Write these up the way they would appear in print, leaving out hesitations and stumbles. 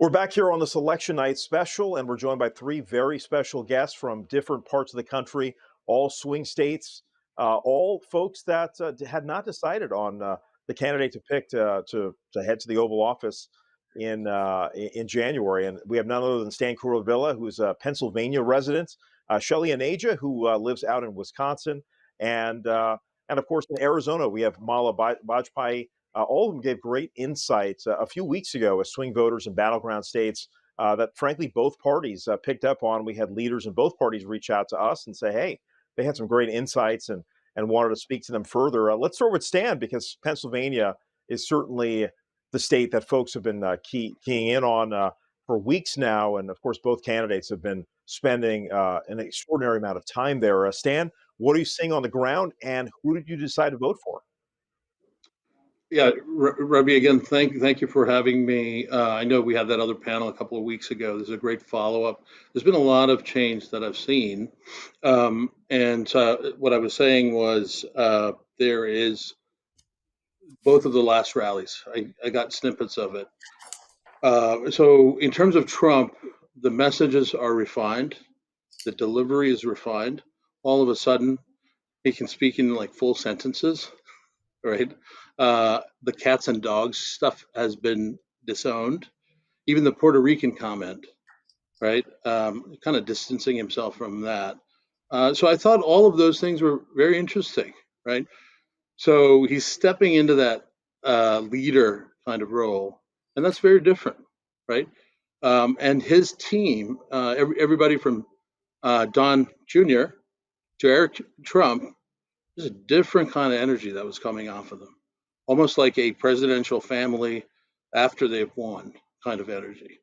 We're back here on this election night special, and we're joined by three very special guests from different parts of the country, all swing states, all folks that had not decided on the candidate to pick to head to the Oval Office in January. And we have none other than Stan Kurovilla, who's a Pennsylvania resident, Shelley Anaja, who lives out in Wisconsin, and of course in Arizona we have Mala Bajpai. All of them gave great insights a few weeks ago as swing voters in battleground states that, frankly, both parties picked up on. We had leaders in both parties reach out to us and say, hey, they had some great insights and wanted to speak to them further. Let's start with Stan, because Pennsylvania is certainly the state that folks have been keying in on for weeks now. And, of course, both candidates have been spending an extraordinary amount of time there. Stan, what are you seeing on the ground, and who did you decide to vote for? Yeah, Ravi, again, thank you for having me. I know we had that other panel a couple of weeks ago. There's a great follow-up. There's been a lot of change that I've seen. And what I was saying was there is both of the last rallies. I got snippets of it. So in terms of Trump, the messages are refined. The delivery is refined. All of a sudden, he can speak in like full sentences, right? The cats and dogs stuff has been disowned. Even the Puerto Rican comment, right? Kind of distancing himself from that. So I thought all of those things were very interesting, right? So he's stepping into that leader kind of role, and that's very different, right? And his team, everybody from Don Jr. to Eric Trump, there's a different kind of energy that was coming off of them, almost like a presidential family after they've won kind of energy.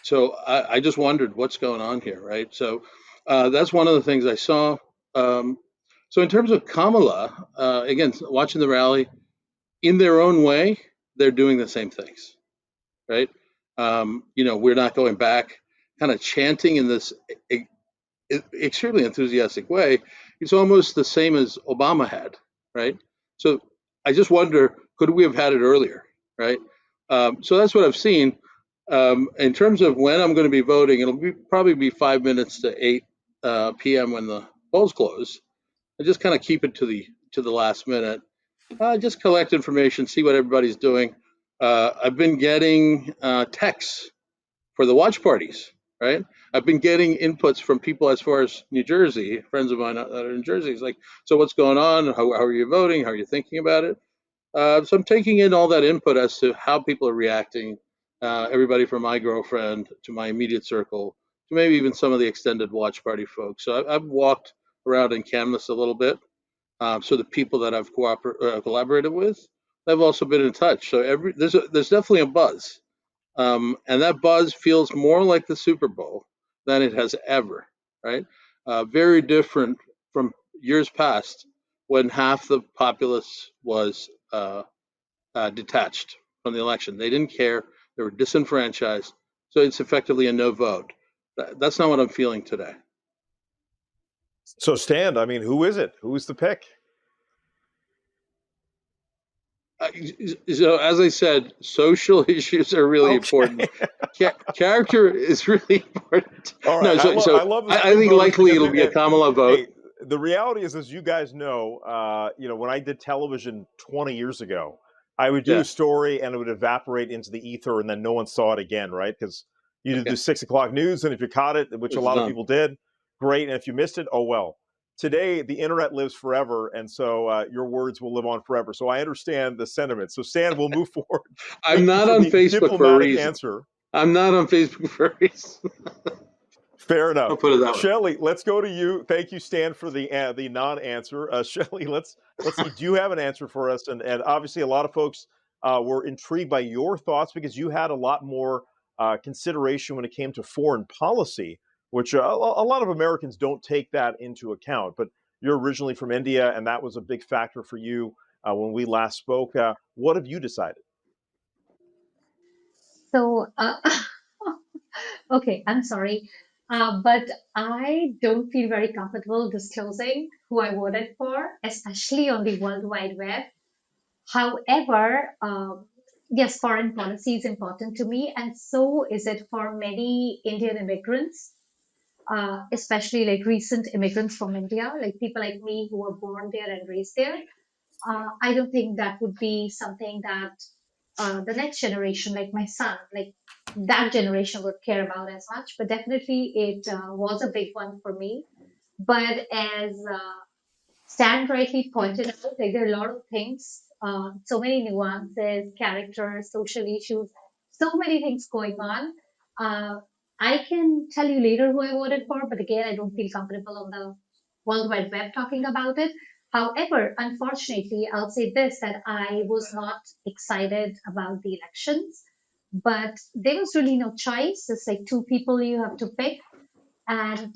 So I just wondered what's going on here, right? So that's one of the things I saw. So in terms of Kamala, again, watching the rally, in their own way, they're doing the same things, right? We're not going back, kind of chanting in this extremely enthusiastic way. It's almost the same as Obama had, right? So I just wonder, could we have had it earlier, right? So that's what I've seen. In terms of when I'm going to be voting, probably be 5 minutes to 8 p.m. when the polls close. I just kind of keep it to the last minute. Just collect information, see what everybody's doing. I've been getting texts for the watch parties, right? I've been getting inputs from people as far as New Jersey, friends of mine that are in Jersey. It's like, so what's going on? How are you voting? How are you thinking about it? So I'm taking in all that input as to how people are reacting. Everybody from my girlfriend to my immediate circle to maybe even some of the extended watch party folks. So I've walked around and canvassed a little bit. So the people that I've collaborated with, I've also been in touch. So there's definitely a buzz. And that buzz feels more like the Super Bowl than it has ever, right? Very different from years past when half the populace was detached from the election. They didn't care. They were disenfranchised. So it's effectively a no vote. That's not what I'm feeling today. So, Stan, I mean, who is it? Who's the pick? So, as I said, social issues are really important. Character is really important. All right. No, I love I think likely it'll be a Kamala vote. Hey, the reality is, as you guys know, when I did television 20 years ago, I would do a story and it would evaporate into the ether, and then no one saw it again, right? Because you did do 6 o'clock news, and if you caught it, which a lot of people did, great. And if you missed it, oh well. Today, the internet lives forever, and so your words will live on forever. So I understand the sentiment. So, Stan, we'll move forward. I'm not on Facebook for a reason. Answer. I'm not on Facebook for a reason. Fair enough. I'll put it that way. Shelley, let's go to you. Thank you, Stan, for the non-answer. Shelley, let's see. Do you have an answer for us? And obviously, a lot of folks were intrigued by your thoughts because you had a lot more consideration when it came to foreign policy, which a lot of Americans don't take that into account. But you're originally from India, and that was a big factor for you when we last spoke. What have you decided? So, okay, I'm sorry, but I don't feel very comfortable disclosing who I voted for, especially on the World Wide Web. However, yes, foreign policy is important to me, and so is it for many Indian immigrants, especially like recent immigrants from India, like people like me who were born there and raised there. I don't think that would be something that the next generation, like my son, like that generation would care about as much. But definitely, it was a big one for me. But as Stan rightly pointed out, like there are a lot of things, so many nuances, characters, social issues, so many things going on. Uh, I can tell you later who I voted for, but again, I don't feel comfortable on the World Wide Web talking about it. However, unfortunately, I'll say this that I was not excited about the elections, but there was really no choice. It's like two people you have to pick. And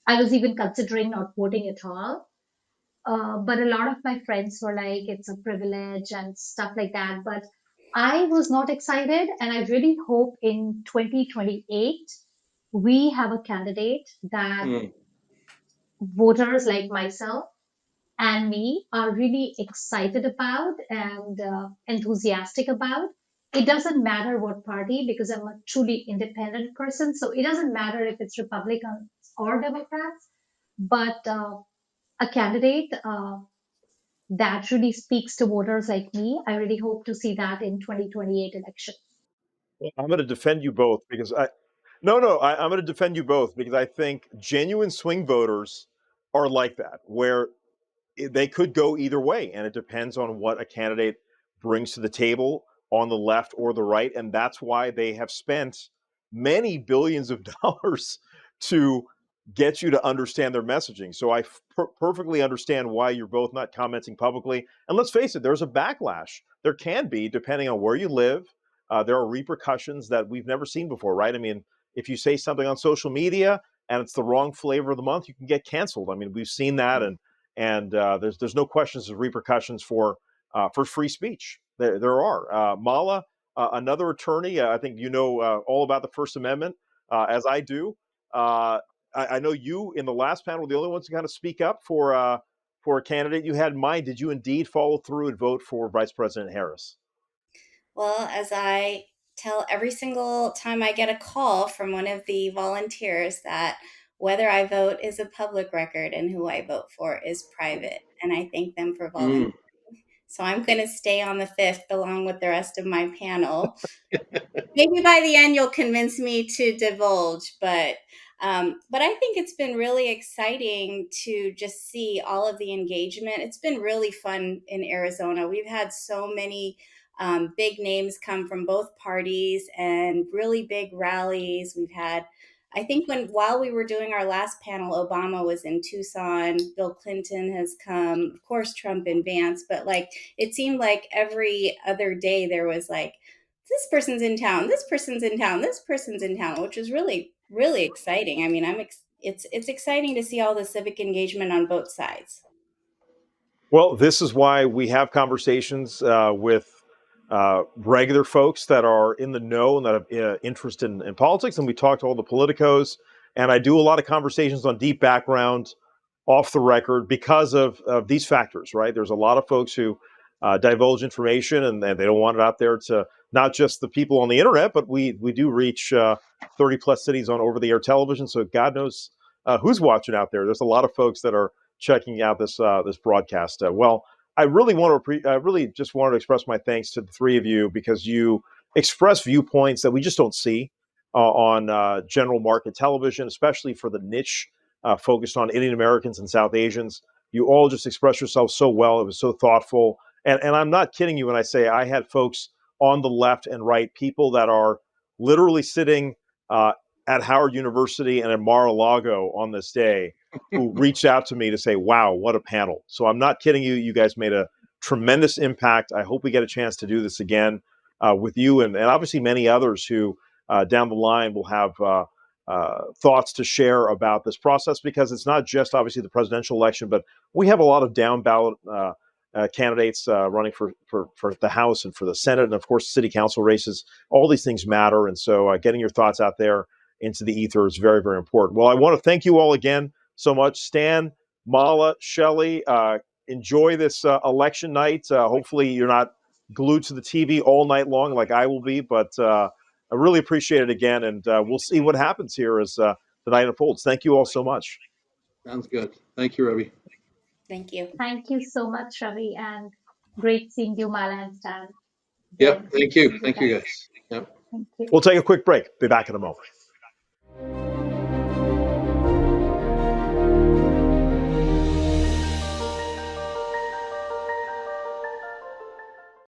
I was even considering not voting at all, but a lot of my friends were like, it's a privilege and stuff like that. But I was not excited. And I really hope in 2028, we have a candidate that Mm. voters like myself and me are really excited about and enthusiastic about. It doesn't matter what party because I'm a truly independent person. So it doesn't matter if it's Republicans or Democrats, but a candidate that really speaks to voters like me. I really hope to see that in 2028 election. I'm going to defend you both because I'm going to defend you both because I think genuine swing voters are like that, where they could go either way, and it depends on what a candidate brings to the table on the left or the right, and that's why they have spent many billions of dollars to get you to understand their messaging. So I perfectly understand why you're both not commenting publicly. And let's face it, there's a backlash. There can be, depending on where you live. There are repercussions that we've never seen before, right? I mean, if you say something on social media and it's the wrong flavor of the month, you can get canceled. I mean, we've seen that, and there's no questions of repercussions for free speech. There are. Mala, another attorney, I think you know all about the First Amendment, as I do. Uh, I know you in the last panel were the only ones to kind of speak up for a candidate you had in mind. Did you indeed follow through and vote for Vice President Harris? Well, as I tell every single time I get a call from one of the volunteers, that whether I vote is a public record and who I vote for is private. And I thank them for volunteering. Mm. So I'm going to stay on the fifth along with the rest of my panel. Maybe by the end you'll convince me to divulge, but I think it's been really exciting to just see all of the engagement. It's been really fun in Arizona. We've had so many big names come from both parties and really big rallies. We've had, I think, while we were doing our last panel, Obama was in Tucson, Bill Clinton has come, of course, Trump and Vance, but like it seemed like every other day there was like, this person's in town, this person's in town, this person's in town, which is really, really exciting. I mean, it's exciting to see all the civic engagement on both sides. Well, this is why we have conversations with regular folks that are in the know and that have interest in politics. And we talk to all the politicos. And I do a lot of conversations on deep background, off the record, because of these factors, right? There's a lot of folks who divulge information and they don't want it out there to not just the people on the internet, but we do reach 30 plus cities on over the air television. So God knows who's watching out there. There's a lot of folks that are checking out this broadcast. Well, I really just wanted to express my thanks to the three of you because you express viewpoints that we just don't see on general market television, especially for the niche focused on Indian Americans and South Asians. You all just expressed yourselves so well. It was so thoughtful, and I'm not kidding you when I say I had folks on the left and right, people that are literally sitting uh, at Howard University and at Mar-a-Lago on this day who reached out to me to say, wow, what a panel. So I'm not kidding you. You guys made a tremendous impact. I hope we get a chance to do this again with you and obviously many others who down the line will have thoughts to share about this process because it's not just obviously the presidential election, but we have a lot of down ballot candidates running for the House and for the Senate, and of course, city council races. All these things matter. And so getting your thoughts out there into the ether is very, very important. Well, I want to thank you all again so much. Stan, Mala, Shelley, enjoy this election night. Hopefully, you're not glued to the TV all night long like I will be. But I really appreciate it again, and we'll see what happens here as the night unfolds. Thank you all so much. Sounds good. Thank you, Ravi. Thank you. Thank you so much, Ravi, and great seeing you, Mala and Stan. Yep. Then Thank see you. you Thank you, guys. guys. Yep. Thank you. We'll take a quick break. Be back in a moment.